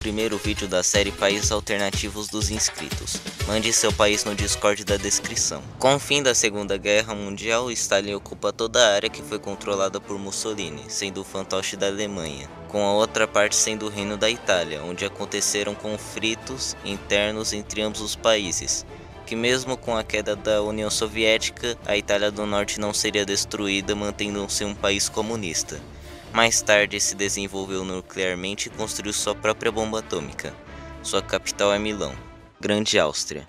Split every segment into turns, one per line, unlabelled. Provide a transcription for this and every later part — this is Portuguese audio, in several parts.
Primeiro vídeo da série Países Alternativos dos Inscritos. Mande seu país no Discord da descrição. Com o fim da Segunda Guerra Mundial, Stalin ocupa toda a área que foi controlada por Mussolini, sendo o fantoche da Alemanha, com a outra parte sendo o Reino da Itália, onde aconteceram conflitos internos entre ambos os países, que mesmo com a queda da União Soviética, a Itália do Norte não seria destruída, mantendo-se um país comunista. Mais tarde se desenvolveu nuclearmente e construiu sua própria bomba atômica. Sua capital é Milão. Grande Áustria.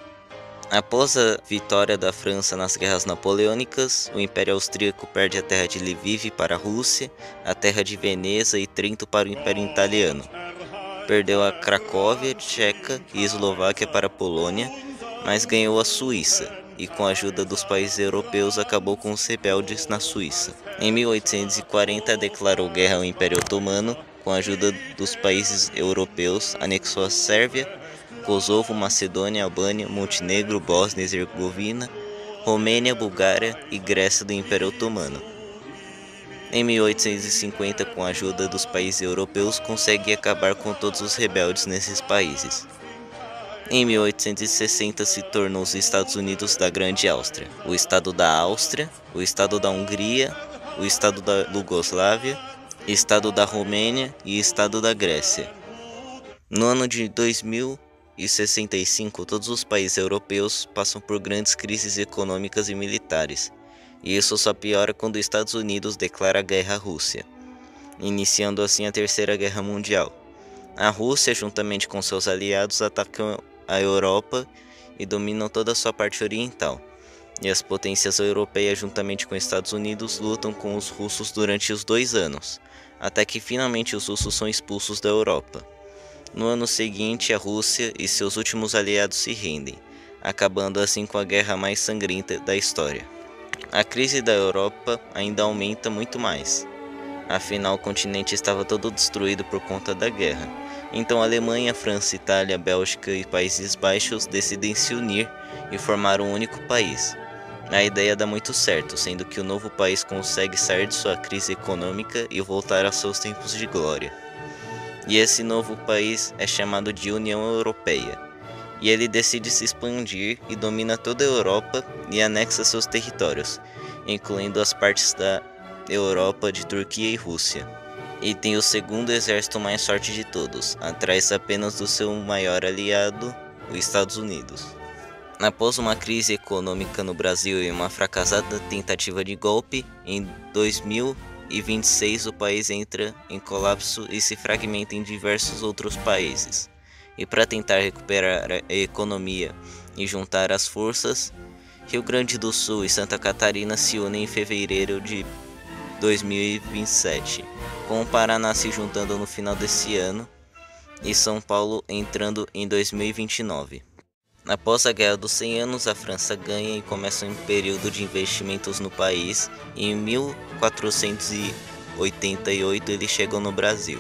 Após a vitória da França nas guerras napoleônicas, o Império Austríaco perde a terra de Lviv para a Rússia, a terra de Veneza e Trento para o Império Italiano. Perdeu a Cracóvia, Tcheca e Eslováquia para a Polônia, mas ganhou a Suíça, e com a ajuda dos países europeus acabou com os rebeldes na Suíça. Em 1840 declarou guerra ao Império Otomano, com a ajuda dos países europeus anexou a Sérvia, Kosovo, Macedônia, Albânia, Montenegro, Bósnia e Herzegovina, Romênia, Bulgária e Grécia do Império Otomano. Em 1850, com a ajuda dos países europeus, consegue acabar com todos os rebeldes nesses países. Em 1860 se tornou os Estados Unidos da Grande Áustria, o Estado da Áustria, o Estado da Hungria, o Estado da Iugoslávia, Estado da Romênia e Estado da Grécia. No ano de 2065, todos os países europeus passam por grandes crises econômicas e militares, e isso só piora quando os Estados Unidos declara guerra à Rússia, iniciando assim a Terceira Guerra Mundial. A Rússia, juntamente com seus aliados, atacam a Europa e dominam toda a sua parte oriental, e as potências europeias, juntamente com os Estados Unidos, lutam com os russos durante os 2 anos, até que finalmente os russos são expulsos da Europa. No ano seguinte, a Rússia e seus últimos aliados se rendem, acabando assim com a guerra mais sangrenta da história. A crise da Europa ainda aumenta muito mais, afinal o continente estava todo destruído por conta da guerra. Então Alemanha, França, Itália, Bélgica e Países Baixos decidem se unir e formar um único país. A ideia dá muito certo, sendo que o novo país consegue sair de sua crise econômica e voltar aos seus tempos de glória. E esse novo país é chamado de União Europeia. E ele decide se expandir e domina toda a Europa e anexa seus territórios, incluindo as partes da Europa de Turquia e Rússia. E tem o segundo exército mais forte de todos, atrás apenas do seu maior aliado, os Estados Unidos. Após uma crise econômica no Brasil e uma fracassada tentativa de golpe, em 2026 o país entra em colapso e se fragmenta em diversos outros países. E para tentar recuperar a economia e juntar as forças, Rio Grande do Sul e Santa Catarina se unem em fevereiro de 2027, com o Paraná se juntando no final desse ano e São Paulo entrando em 2029. Após a Guerra dos 100 Anos, a França ganha e começa um período de investimentos no país, e em 1488 eles chegam no Brasil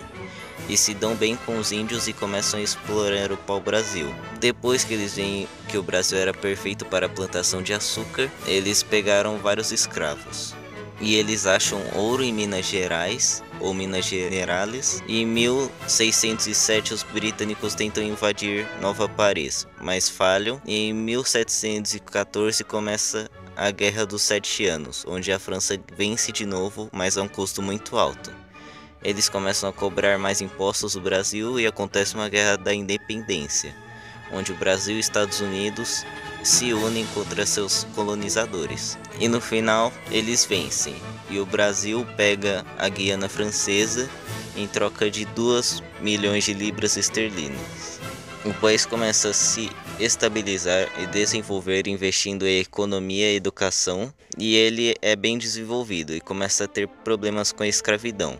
e se dão bem com os índios e começam a explorar o pau-brasil. Depois que eles veem que o Brasil era perfeito para a plantação de açúcar, eles pegaram vários escravos. E eles acham ouro em Minas Gerais, ou Minas Gerais, e em 1607 os britânicos tentam invadir Nova Paris, mas falham, e em 1714 começa a Guerra dos 7 Anos, onde a França vence de novo, mas a um custo muito alto. Eles começam a cobrar mais impostos do Brasil e acontece uma Guerra da Independência, onde o Brasil e os Estados Unidos se unem contra seus colonizadores. E no final eles vencem, e o Brasil pega a Guiana Francesa em troca de 2 milhões de libras esterlinas. O país começa a se estabilizar e desenvolver investindo em economia e educação, e ele é bem desenvolvido e começa a ter problemas com a escravidão.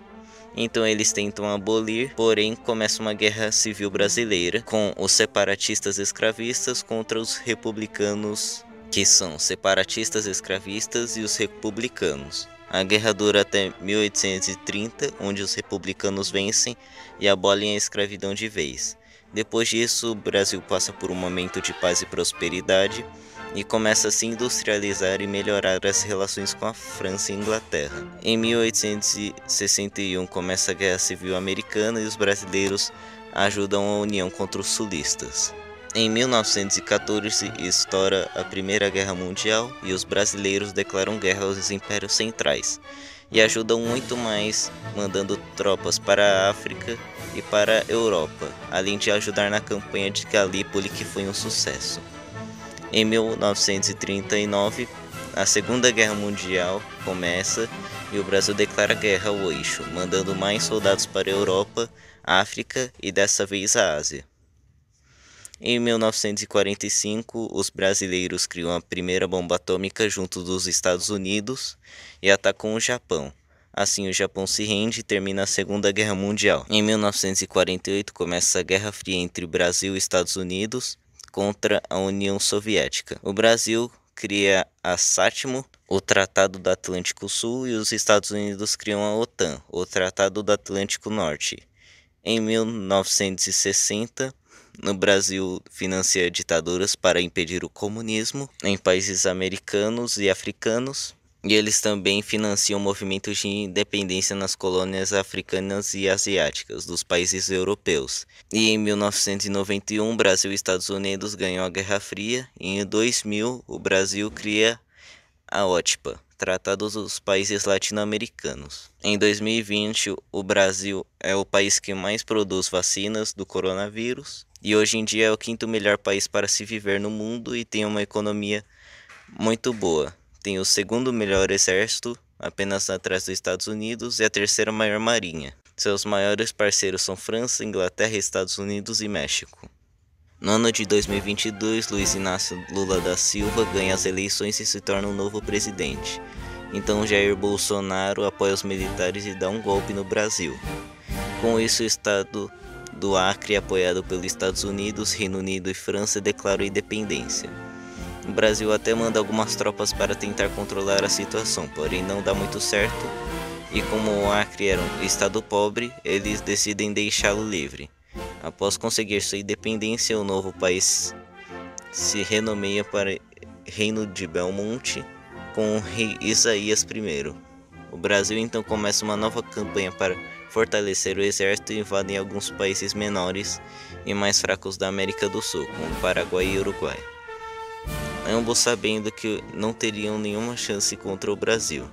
Então eles tentam abolir, porém começa uma guerra civil brasileira com os separatistas escravistas contra os republicanos, que são separatistas escravistas e os republicanos. A guerra dura até 1830, onde os republicanos vencem e abolem a escravidão de vez. Depois disso, o Brasil passa por um momento de paz e prosperidade e começa a se industrializar e melhorar as relações com a França e Inglaterra. Em 1861 começa a Guerra Civil Americana e os brasileiros ajudam a União contra os sulistas. Em 1914 estoura a Primeira Guerra Mundial e os brasileiros declaram guerra aos impérios centrais e ajudam muito mais, mandando tropas para a África e para a Europa, além de ajudar na campanha de Galípoli, que foi um sucesso. Em 1939, a Segunda Guerra Mundial começa e o Brasil declara guerra ao eixo, mandando mais soldados para a Europa, África e dessa vez a Ásia. Em 1945, os brasileiros criam a primeira bomba atômica junto dos Estados Unidos e atacam o Japão. Assim, o Japão se rende e termina a Segunda Guerra Mundial. Em 1948, começa a Guerra Fria entre o Brasil e Estados Unidos contra a União Soviética. O Brasil cria a SATMO, o Tratado do Atlântico Sul, e os Estados Unidos criam a OTAN, o Tratado do Atlântico Norte. Em 1960, no Brasil financia ditaduras para impedir o comunismo em países americanos e africanos, e eles também financiam movimentos de independência nas colônias africanas e asiáticas dos países europeus. E em 1991, Brasil e Estados Unidos ganham a Guerra Fria, e em 2000 o Brasil cria a OTPA, Tratado dos Países Latino-Americanos. Em 2020, o Brasil é o país que mais produz vacinas do coronavírus e hoje em dia é o quinto melhor país para se viver no mundo e tem uma economia muito boa. Tem o segundo melhor exército, apenas atrás dos Estados Unidos, e a terceira maior marinha. Seus maiores parceiros são França, Inglaterra, Estados Unidos e México. No ano de 2022, Luiz Inácio Lula da Silva ganha as eleições e se torna o novo presidente. Então Jair Bolsonaro apoia os militares e dá um golpe no Brasil. Com isso, o estado do Acre, apoiado pelos Estados Unidos, Reino Unido e França, declarou independência. O Brasil até manda algumas tropas para tentar controlar a situação, porém não dá muito certo, e como o Acre era um estado pobre, eles decidem deixá-lo livre. Após conseguir sua independência, o novo país se renomeia para Reino de Belmonte, com o rei Isaías I. O Brasil então começa uma nova campanha para fortalecer o exército e invadem alguns países menores e mais fracos da América do Sul, como Paraguai e Uruguai, ambos sabendo que não teriam nenhuma chance contra o Brasil,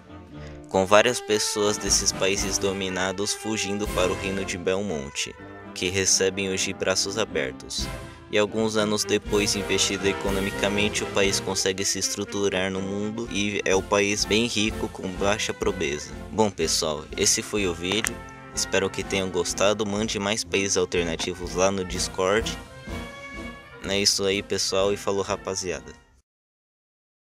com várias pessoas desses países dominados fugindo para o Reino de Belmonte, que recebem hoje de braços abertos. E alguns anos depois, investido economicamente, o país consegue se estruturar no mundo e é o país bem rico com baixa pobreza. Bom pessoal, esse foi o vídeo, espero que tenham gostado, mande mais países alternativos lá no Discord. É isso aí pessoal, e falou rapaziada.